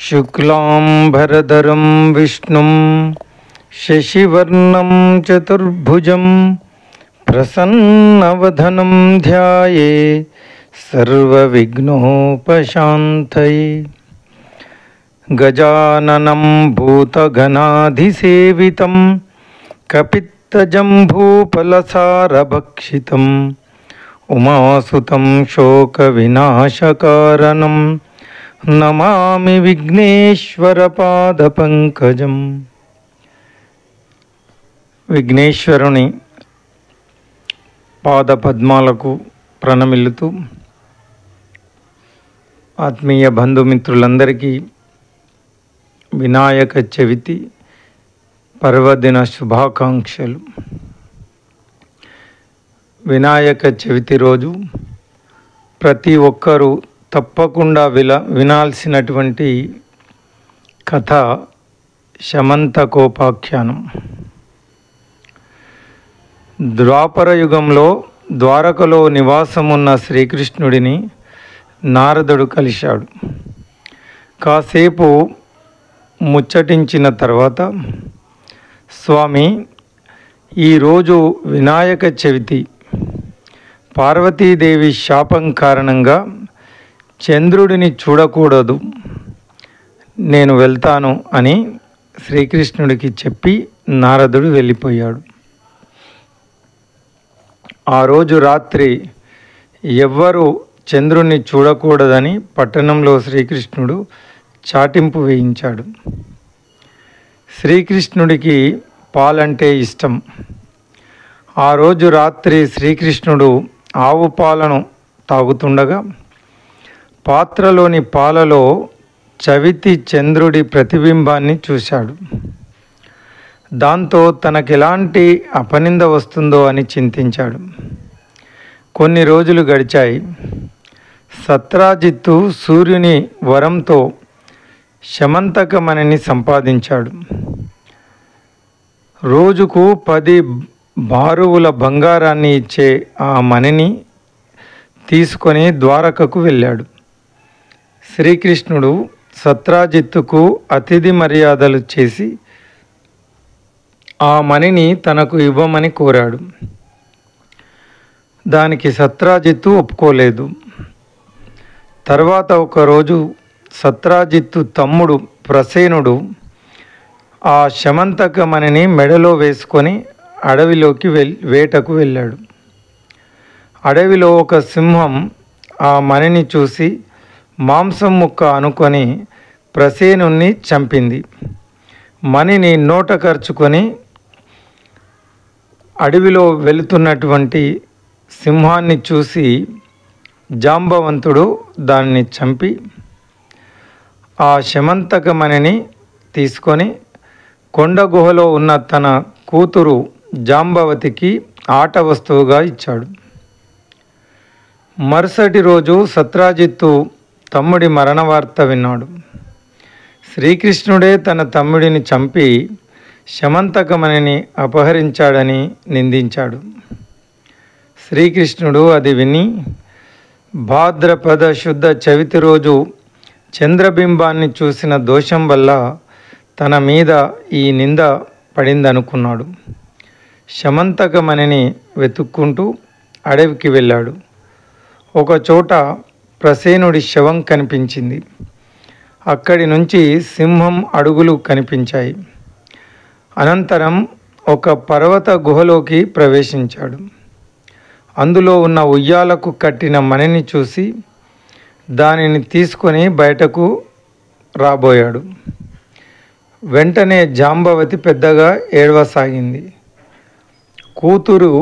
शुक्लांबरधरं विष्णुं शशिवर्णं चतुर्भुजं प्रसन्नवदनं ध्याये सर्वविघ्नोपशान्तये। गजाननं भूतगणाधिसेवितं कपित्तजम्बूफलसारभक्षितम् उमासुतं शोकविनाशकारणं नमामि विघ्नेश्वरपादपङ्कजं। విఘ్నేశ్వరుని పాదపద్మాలకు ప్రణమిల్లుతూ ఆత్మీయ బంధుమిత్రులందరికీ వినాయక చవితి పర్వదిన శుభాకాంక్షలు. వినాయక చవితి రోజు ప్రతి ఒక్కరూ తప్పకుండా వినాల్సినటువంటి కథ శమంతకోపాఖ్యానం. ద్వాపర యుగంలో ద్వారకలో నివాసమున్న శ్రీకృష్ణుడిని నారదుడు కలిశాడు. కాసేపు ముచ్చటించిన తర్వాత, స్వామి, ఈరోజు వినాయక చవితి, పార్వతీదేవి శాపం కారణంగా చంద్రుడిని చూడకూడదు, నేను వెళ్తాను అని శ్రీకృష్ణుడికి చెప్పి నారదుడు వెళ్ళిపోయాడు. ఆ రోజు రాత్రి ఎవ్వరూ చంద్రుణ్ణి చూడకూడదని పట్టణంలో శ్రీకృష్ణుడు చాటింపు వేయించాడు. శ్రీకృష్ణుడికి పాలంటే ఇష్టం. ఆ రోజు రాత్రి శ్రీకృష్ణుడు ఆవు పాలను తాగుతుండగా పాత్రలోని పాలలో చవితి చంద్రుడి ప్రతిబింబాన్ని చూశాడు. దాంతో తనకెలాంటి అపనింద వస్తుందో అని చింతించాడు. కొన్ని రోజులు గడిచాయి. సత్రాజిత్తు సూర్యుని వరంతో శమంతకమణిని సంపాదించాడు. రోజుకు 10 బారువుల బంగారాన్ని ఇచ్చే ఆ మణిని తీసుకొని ద్వారకకు వెళ్ళాడు. శ్రీకృష్ణుడు సత్రాజిత్తుకు అతిథి మర్యాదలు చేసి ఆ మణిని తనకు ఇవ్వమని కోరాడు. దానికి సత్రాజిత్తు ఒప్పుకోలేదు. తర్వాత ఒకరోజు సత్రాజిత్తు తమ్ముడు ప్రసేనుడు ఆ శమంతకమణిని మెడలో వేసుకొని అడవిలోకి వేటకు వెళ్ళాడు. అడవిలో ఒక సింహం ఆ మణిని చూసి మాంసం ముక్క అనుకొని ప్రసేనుణ్ణి చంపింది. మణిని నోట కరుచుకొని అడవిలో వెళుతున్నటువంటి సింహాన్ని చూసి జాంబవంతుడు దాన్ని చంపి ఆ శమంతకమణిని తీసుకొని కొండ గుహలో ఉన్న తన కూతురు జాంబవతికి ఆట వస్తువుగా ఇచ్చాడు. మరుసటి రోజు సత్రాజిత్తు తమ్ముడి మరణ వార్త విన్నాడు. శ్రీకృష్ణుడే తన తమ్ముడిని చంపి శమంతకమణిని అపహరించాడని నిందించాడు. శ్రీకృష్ణుడు అది విని భాద్రపద శుద్ధ చవితి రోజు చంద్రబింబాన్ని చూసిన దోషం వల్ల తన మీద ఈ నింద పడిందనుకున్నాడు. శమంతకమణిని వెతుక్కుంటూ అడవికి వెళ్ళాడు. ఒకచోట ప్రసేనుడి శవం కనిపించింది. అక్కడి నుంచి సింహం అడుగులు కనిపించాయి. అనంతరం ఒక పర్వత గుహలోకి ప్రవేశించాడు. అందులో ఉన్న ఉయ్యాలకు కట్టిన మణిని చూసి దానిని తీసుకొని బయటకు రాబోయాడు. వెంటనే జాంబవతి పెద్దగా ఏడవసాగింది. కూతురు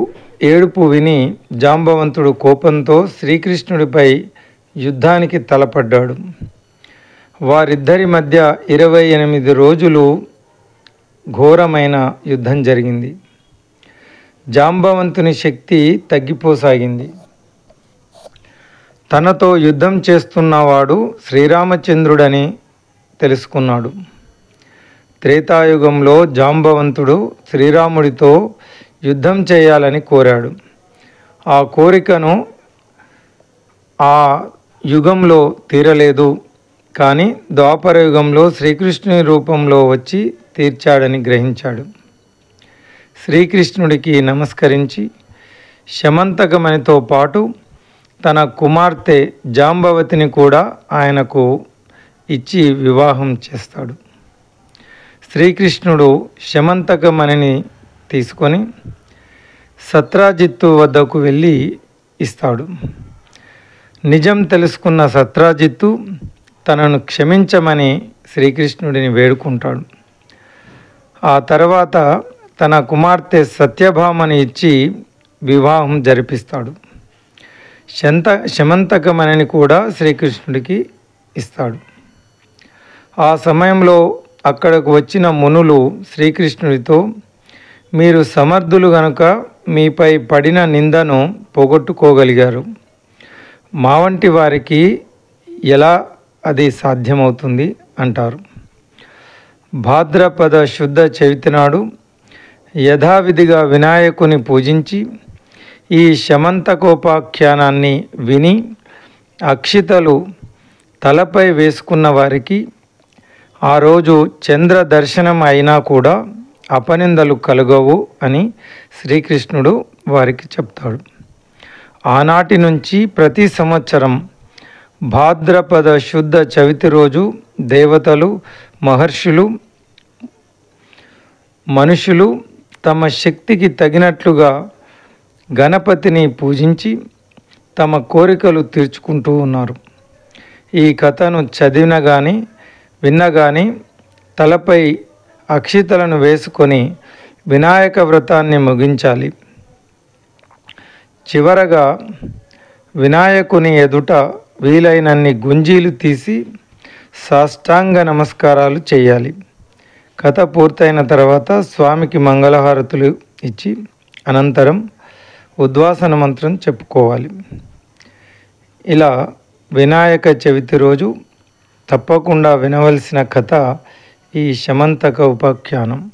ఏడుపు విని జాంబవంతుడు కోపంతో శ్రీకృష్ణుడిపై యుద్ధానికి తలపడ్డాడు. వారిద్దరి మధ్య 28 రోజులు ఘోరమైన యుద్ధం జరిగింది. జాంబవంతుని శక్తి తగ్గిపోసాగింది. తనతో యుద్ధం చేస్తున్నవాడు శ్రీరామచంద్రుడని తెలుసుకున్నాడు. త్రేతాయుగంలో జాంబవంతుడు శ్రీరాముడితో యుద్ధం చేయాలని కోరాడు. ఆ కోరికను ఆ యుగంలో తీరలేదు. కానీ ద్వాపరయుగంలో శ్రీకృష్ణుని రూపంలో వచ్చి తీర్చాడని గ్రహించాడు. శ్రీకృష్ణుడికి నమస్కరించి శమంతకమణితో పాటు తన కుమార్తె జాంబవతిని కూడా ఆయనకు ఇచ్చి వివాహం చేస్తాడు. శ్రీకృష్ణుడు శమంతకమణిని తీసుకొని సత్రాజిత్తు వద్దకు వెళ్ళి ఇస్తాడు. నిజం తెలుసుకున్న సత్రాజిత్తు తనను క్షమించమని శ్రీకృష్ణుడిని వేడుకుంటాడు. ఆ తర్వాత తన కుమార్తె సత్యభామని ఇచ్చి వివాహం జరిపిస్తాడు. శమంతకమణిని కూడా శ్రీకృష్ణుడికి ఇస్తాడు. ఆ సమయంలో అక్కడకు వచ్చిన మునులు శ్రీకృష్ణుడితో, మీరు సమర్థులు గనుక మీపై పడిన నిందను పోగొట్టుకోగలిగారు. మా వంటి వారికి ఎలా అది సాధ్యమవుతుంది అంటారు. భాద్రపద శుద్ధ చవితి నాడు యథావిధిగా వినాయకుని పూజించి ఈ శమంతకోపాఖ్యానాన్ని విని అక్షితలు తలపై వేసుకున్న వారికి ఆ రోజు చంద్ర దర్శనం అయినా కూడా అపనిందలు కలుగవు అని శ్రీకృష్ణుడు వారికి చెప్తాడు. ఆనాటి నుంచి ప్రతి సంవత్సరం భాద్రపద శుద్ధ చవితి రోజు దేవతలు, మహర్షులు, మనుషులు తమ శక్తికి తగినట్లుగా గణపతిని పూజించి తమ కోరికలు తీర్చుకుంటూ ఉన్నారు. ఈ కథను చదివిన కానీ విన్న కానీ తలపై అక్షితలను వేసుకొని వినాయక వ్రతాన్ని ముగించాలి. చివరగా వినాయకుని ఎదుట వీలైనన్ని గుంజీలు తీసి సాష్టాంగ నమస్కారాలు చేయాలి. కథ పూర్తయిన తర్వాత స్వామికి మంగళహారతులు ఇచ్చి అనంతరం ఉద్వాసన మంత్రం చెప్పుకోవాలి. ఇలా వినాయక చవితి రోజు తప్పకుండా వినవలసిన కథ ఈ శమంతక ఉపాఖ్యానం.